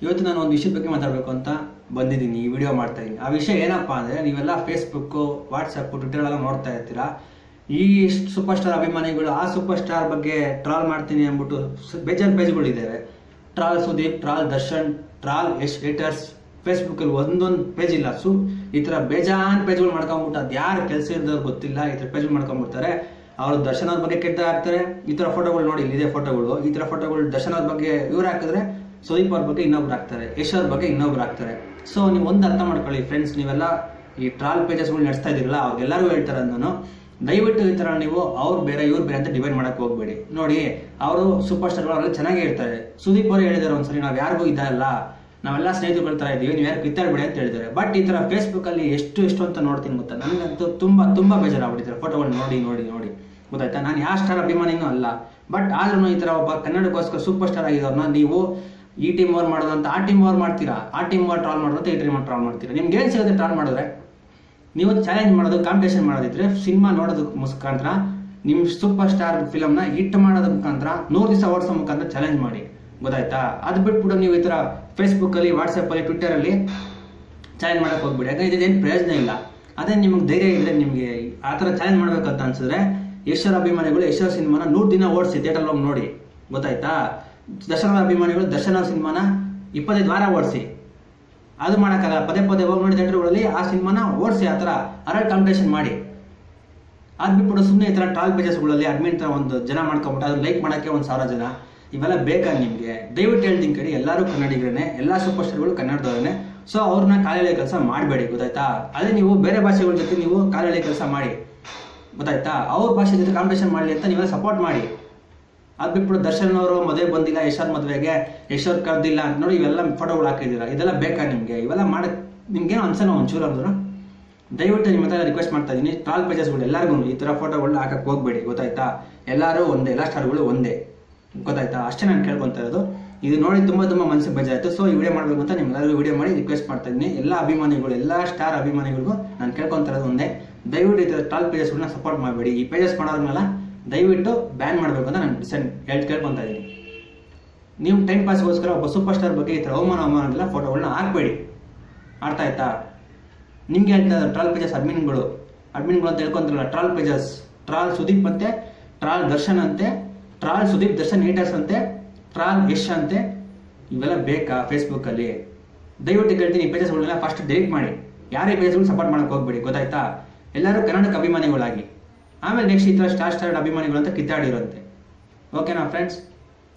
ಇವತ್ತು ನಾನು ಒಂದು ವಿಷಯದ ಬಗ್ಗೆ ಮಾತಾಡಬೇಕು ಅಂತ ಬಂದಿದ್ದೀನಿ, ಈ ವಿಡಿಯೋ ಮಾಡ್ತಾ ಇದ್ದೀನಿ. ಆ ವಿಷಯ ಏನಪ್ಪಾ ಅಂದರೆ, ನೀವೆಲ್ಲ ಫೇಸ್ಬುಕ್ಕು, ವಾಟ್ಸಪ್ಪು, ಟ್ವಿಟರ್ ಎಲ್ಲ ನೋಡ್ತಾ ಇರ್ತೀರಾ. ಈ ಸೂಪರ್ ಸ್ಟಾರ್ ಅಭಿಮಾನಿಗಳು ಆ ಸೂಪರ್ ಸ್ಟಾರ್ ಬಗ್ಗೆ ಟ್ರಾಲ್ ಮಾಡ್ತೀನಿ ಅಂದ್ಬಿಟ್ಟು ಬೇಜಾನ್ ಪೇಜ್ಗಳಿದ್ದಾವೆ. Troll Sudeep, troll Darshan, troll Yash haters. ಫೇಸ್ಬುಕ್ಕಲ್ಲಿ ಒಂದೊಂದು ಪೇಜ್ ಇಲ್ಲ. ಈ ಥರ ಬೇಜಾನ್ ಪೇಜ್ಗಳು ಮಾಡ್ಕೊಂಡ್ಬಿಟ್ಟು ಅದು ಯಾರು ಕೆಲಸ ಇರೋದು ಗೊತ್ತಿಲ್ಲ, ಈ ಥರ ಪೇಜ್ಗಳು ಮಾಡ್ಕೊಂಡ್ಬಿಡ್ತಾರೆ. ಅವರು ದರ್ಶನ್ ಅವ್ರ ಬಗ್ಗೆ ಕೆಟ್ಟ ಹಾಕ್ತಾರೆ. ಈ ಥರ ಫೋಟೋಗಳು ನೋಡಿ, ಇಲ್ಲಿದೆ ಫೋಟೋಗಳು. ಈ ಥರ ಫೋಟೋಗಳು ದರ್ಶನ್ ಅವ್ರ ಬಗ್ಗೆ ಇವ್ರು ಹಾಕಿದ್ರೆ, ಸುದೀಪ್ ಅವ್ರ ಬಗ್ಗೆ ಇನ್ನೊಬ್ರು ಹಾಕ್ತಾರೆ, ಯಶ್ ಅವ್ರ ಬಗ್ಗೆ ಇನ್ನೊಬ್ರು ಹಾಕ್ತಾರೆ. ಸೊ ನೀವು ಒಂದು ಅರ್ಥ ಮಾಡ್ಕೊಳ್ಳಿ ಫ್ರೆಂಡ್ಸ್, ನೀವೆಲ್ಲ ಈ ಟ್ರಾಲ್ ಪೇಜಸ್ಗಳು ನಡೆಸ್ತಾ ಇದ್ದೀರಲ್ಲ, ಅವ್ರಿಗೆಲ್ಲರಿಗೂ ಹೇಳ್ತಾರೆ ನಾನು, ದಯವಿಟ್ಟು ಈ ಥರ ನೀವು ಅವ್ರು ಬೇರೆ ಇವ್ರು ಬೇರೆ ಅಂತ ಡಿವೈಡ್ ಮಾಡಕ್ಕೆ ಹೋಗ್ಬೇಡಿ. ನೋಡಿ, ಅವರು ಸೂಪರ್ ಸ್ಟಾರ್ಗಳು ಅವರೆಲ್ಲ ಚೆನ್ನಾಗೇ ಇರ್ತಾರೆ. ಸುದೀಪ್ ಅವರು ಹೇಳಿದ್ದಾರೆ ಒಂದ್ಸರಿ, ನಾವು ಯಾರಿಗೂ ಇದಲ್ಲ, ನಾವೆಲ್ಲ ಸ್ನೇಹಿತರು ಥರ ಇದ್ದೀವಿ, ನೀವು ಯಾರು ಕಿತ್ತಾಡ್ಬೇಡಿ ಅಂತ ಹೇಳಿದ್ದಾರೆ. ಬಟ್ ಈ ಥರ ಫೇಸ್ಬುಕ್ಕಲ್ಲಿ ಎಷ್ಟು ಅಂತ ನೋಡ್ತೀನಿ ಗೊತ್ತಾ, ನನಗಂತೂ ತುಂಬ ಬೇಜಾರಾಗ್ಬಿಟ್ಟಿದ್ದಾರೆ ಫೋಟೋಗಳು ನೋಡಿ ನೋಡಿ ನೋಡಿ. ಗೊತ್ತಾಯ್ತಾ, ನಾನು ಯಾವ ಸ್ಟಾರ್ ಅಭಿಮಾನಿನೂ ಅಲ್ಲ. ಬಟ್ ಆದ್ರೂ ಈ ಥರ ಒಬ್ಬ ಕನ್ನಡಕ್ಕೋಸ್ಕರ ಸೂಪರ್ ಸ್ಟಾರ್ ಆಗಿರೋರ್ನ ನೀವು ಈ ಟೀಮ್ ಅವ್ರು ಮಾಡೋದಂತ ಆ ಟೀಮ್ ಅವ್ರು ಮಾಡ್ತೀರಾ, ಆ ಟೀಮ್ ಅವ್ರು ಟ್ರಾಲ್ ಮಾಡೋದಂತ ಈ ಟೀಮ್ ಅವ್ರು ಟ್ರಾಲ್ ಮಾಡ್ತೀರಾ. ನಿಮ್ಗೆ ಏನು ಸಿಗುತ್ತೆ ಟ್ರಾಲ್ ಮಾಡಿದ್ರೆ? ನೀವು ಚಾಲೆಂಜ್ ಮಾಡೋದು, ಕಾಂಪಿಟೇಷನ್ ಮಾಡೋದಿದ್ರೆ, ಸಿನಿಮಾ ನೋಡೋದಕ್ಕೆ ಮುಖಾಂತರ ನಿಮ್ಮ ಸೂಪರ್ ಸ್ಟಾರ್ ಫಿಲಮ್ನ ಹಿಟ್ ಮಾಡೋದ್ರ ಮುಖಾಂತರ 100 ದಿವಸ ಓಡಿಸೋ ಮುಖಾಂತರ ಚಾಲೆಂಜ್ ಮಾಡಿ. ಗೊತ್ತಾಯ್ತಾ? ಅದು ಬಿಟ್ಬಿಟ್ಟು ನೀವು ಈ ಥರ ಫೇಸ್ಬುಕ್ಕಲ್ಲಿ, ವಾಟ್ಸಪ್ಪಲ್ಲಿ, ಟ್ವಿಟ್ಟರಲ್ಲಿ ಚಾಲೆಂಜ್ ಮಾಡೋಕೆ ಹೋಗ್ಬಿಡಿ. ಯಾಕಂದ್ರೆ ಇದೇನು ಪ್ರಯೋಜನ ಇಲ್ಲ. ಅದೇ ನಿಮ್ಗೆ ಧೈರ್ಯ ಇದ್ರೆ, ನಿಮಗೆ ಆ ಥರ ಚಾಲೆಂಜ್ ಮಾಡ್ಬೇಕಂತ ಅನ್ಸಿದ್ರೆ, ಯಶರ್ ಅಭಿಮಾನಿಗಳು ಯಶರ್ ಸಿನಿಮಾನ 100 ದಿನ ಓಡಿಸಿ ಥಿಯೇಟರ್ ಹೋಗಿ ನೋಡಿ. ಗೊತ್ತಾಯ್ತಾ? ದರ್ಶನ ಅಭಿಮಾನಿಗಳು ದರ್ಶನ ಸಿನಿಮಾನ 25 ವಾರ ಓಡಿಸಿ. ಅದು ಮಾಡೋಕ್ಕಾಗಲ್ಲ. ಪದೇ ಹೋಗಿ ನೋಡಿ ಥಿಯೇಟರ್ಗಳಲ್ಲಿ ಆ ಸಿನಿಮಾನ ಓಡಿಸಿ. ಆ ಥರ ಅರಳ್ ಕಾಂಪಿಟೇಷನ್ ಮಾಡಿ. ಅದು ಬಿಟ್ಬಿಟ್ಟು ಸುಮ್ಮನೆ ಈ ಥರ ಟ್ರಾಲ್ ಪೇಜಸ್ಗಳಲ್ಲಿ ಅಡ್ಮಿನ್ ಥರ ಒಂದು ಜನ ಮಾಡ್ಕೊಂಬಿಟ್ಟು ಅದನ್ನ ಲೈಕ್ ಮಾಡೋಕ್ಕೆ 1,000 ಜನ, ಇವೆಲ್ಲ ಬೇಕಾ ನಿಮಗೆ? ದಯವಿಟ್ಟು ಹೇಳ್ತೀನಿ ಕಡೆ, ಎಲ್ಲರೂ ಕನ್ನಡಿಗರೇ, ಎಲ್ಲ ಸೂಪರ್ ಸ್ಟಾರ್ಗಳು ಕನ್ನಡದವರೇ. ಸೊ ಅವ್ರನ್ನ ಕಾಲೆಳೆ ಕೆಲಸ ಮಾಡಬೇಡಿ. ಗೊತ್ತಾಯ್ತಾ? ಅದೇ ನೀವು ಬೇರೆ ಭಾಷೆಗಳ ಜೊತೆ ನೀವು ಕಾಲೆಳೆ ಕೆಲಸ ಮಾಡಿ. ಗೊತ್ತಾಯ್ತಾ? ಅವ್ರ ಭಾಷೆ ಜೊತೆ ಕಾಂಪಿಟೇಷನ್ ಮಾಡಲಿ ಅಂತ ನೀವೆಲ್ಲ ಸಪೋರ್ಟ್ ಮಾಡಿ. ಅದು ಬಿಟ್ಬಿಟ್ಟು ದರ್ಶನ್ ಅವರು ಮದುವೆ ಬಂದಿಲ್ಲ, ಯಶರ್ ಮದುವೆಗೆ ಯಶರ್ ಕರೆದಿಲ್ಲ ಅಂತ ನೋಡಿ ಇವೆಲ್ಲ ಫೋಟೋಗಳು ಹಾಕಿದ್ದೀರಾ. ಇದೆಲ್ಲ ಬೇಕಾ ನಿಮಗೆ? ಇವೆಲ್ಲ ಮಾಡಕ್ಕೆ ನಿಮ್ಗೇನು ಅನ್ಸಲ್ಲ ಒಂಚೂರು ಅಂದ್ರು? ದಯವಿಟ್ಟು ನಿಮ್ಮ ಹತ್ರ ರಿಕ್ವೆಸ್ಟ್ ಮಾಡ್ತಾ ಇದ್ದೀನಿ, ಟ್ರಾಲ್ ಪೇಜಸ್ಗಳು ಎಲ್ಲರಿಗೂ ಈ ಥರ ಫೋಟೋಗಳನ್ನ ಹಾಕಕ್ಕೆ ಹೋಗ್ಬೇಡಿ. ಗೊತ್ತಾಯ್ತಾ? ಎಲ್ಲರೂ ಒಂದೇ, ಎಲ್ಲ ಸ್ಟಾರ್ಗಳು ಒಂದೇ. ಗೊತ್ತಾಯ್ತಾ? ಅಷ್ಟೇ ನಾನು ಕೇಳ್ಕೊತಾ ಇರೋದು. ಇದು ನೋಡಿ ತುಂಬ ಮನಸ್ಸಿಗೆ ಬೇಜಾರಾಯಿತು. ಸೊ ಈ ವಿಡಿಯೋ ಮಾಡಬೇಕು ಅಂತ ನಿಮ್ಮೆಲ್ಲರಿಗೂ ವಿಡಿಯೋ ಮಾಡಿ ರಿಕ್ವೆಸ್ಟ್ ಮಾಡ್ತಾ ಇದ್ದೀನಿ. ಎಲ್ಲ ಅಭಿಮಾನಿಗಳು, ಎಲ್ಲ ಸ್ಟಾರ್ ಅಭಿಮಾನಿಗಳಿಗೂ ನಾನು ಕೇಳ್ಕೊತಾ ಇರೋದು ಒಂದೇ, ದಯವಿಟ್ಟು ಈ ಥರ ಟ್ರಾಲ್ ಪೇಜಸ್ಗಳನ್ನ ಸಪೋರ್ಟ್ ಮಾಡಬೇಡಿ. ಈ ಪೇಜಸ್ ಮಾಡೋದ್ಮೇಲೆ ದಯವಿಟ್ಟು ಬ್ಯಾನ್ ಮಾಡಬೇಕು ಅಂತ ನಾನು ಕೇಳ್ಕೊತಾ ಇದ್ದೀನಿ. ನೀವು ಟೈಮ್ ಪಾಸ್ಗೋಸ್ಕರ ಒಬ್ಬ ಸೂಪರ್ ಸ್ಟಾರ್ ಬಗ್ಗೆ ಈ ಥರ ಅವಮಾನಗೆಲ್ಲ ಫೋಟೋಗಳನ್ನ ಹಾಕಬೇಡಿ. ಅರ್ಥ ಆಯ್ತಾ? ನಿಮ್ಗೆ ಹೇಳ್ತಾ ಇದ್ದಾರೆ ಟ್ರಾಲ್ ಪೇಜಸ್ ಅಡ್ಮಿನ್ಗಳು ಅಂತ ಹೇಳ್ಕೊಂತಾರಲ್ಲ, ಟ್ರಾಲ್ ಪೇಜಸ್, ಟ್ರಾಲ್ ಸುದೀಪ್ ಅಂತೆ, ಟ್ರಾಲ್ ದರ್ಶನ್ ಅಂತೆ, ಟ್ರಾಲ್ ಸುದೀಪ್ ದರ್ಶನ್ ಹೇಟರ್ಸ್ ಅಂತೆ, ಟ್ರಾಲ್ ಯಶ್ ಅಂತೆ. ಇವೆಲ್ಲ ಬೇಕಾ ಫೇಸ್ಬುಕ್ಕಲ್ಲಿ? ದಯವಿಟ್ಟು ಕೇಳ್ತೀನಿ, ಈ ಪೇಜಸ್ಗಳನ್ನೆಲ್ಲ ಫಸ್ಟ್ ಡಿಲೀಟ್ ಮಾಡಿ. ಯಾರೇ ಪೇಜಸ್ಗಳು ಸಪೋರ್ಟ್ ಮಾಡೋಕೆ ಹೋಗ್ಬೇಡಿ. ಗೊತ್ತಾಯ್ತಾ? ಎಲ್ಲರೂ ಕನ್ನಡಕ್ಕೆ ಅಭಿಮಾನಿಗಳಾಗಿ, ಆಮೇಲೆ ನೆಕ್ಸ್ಟ್ ಈ ಥರ ಸ್ಟಾರ್ ಅಭಿಮಾನಿಗಳು ಅಂತ ಕಿತ್ತಾಡಿರೋಂತೆ. ಓಕೆನಾ ಫ್ರೆಂಡ್ಸ್?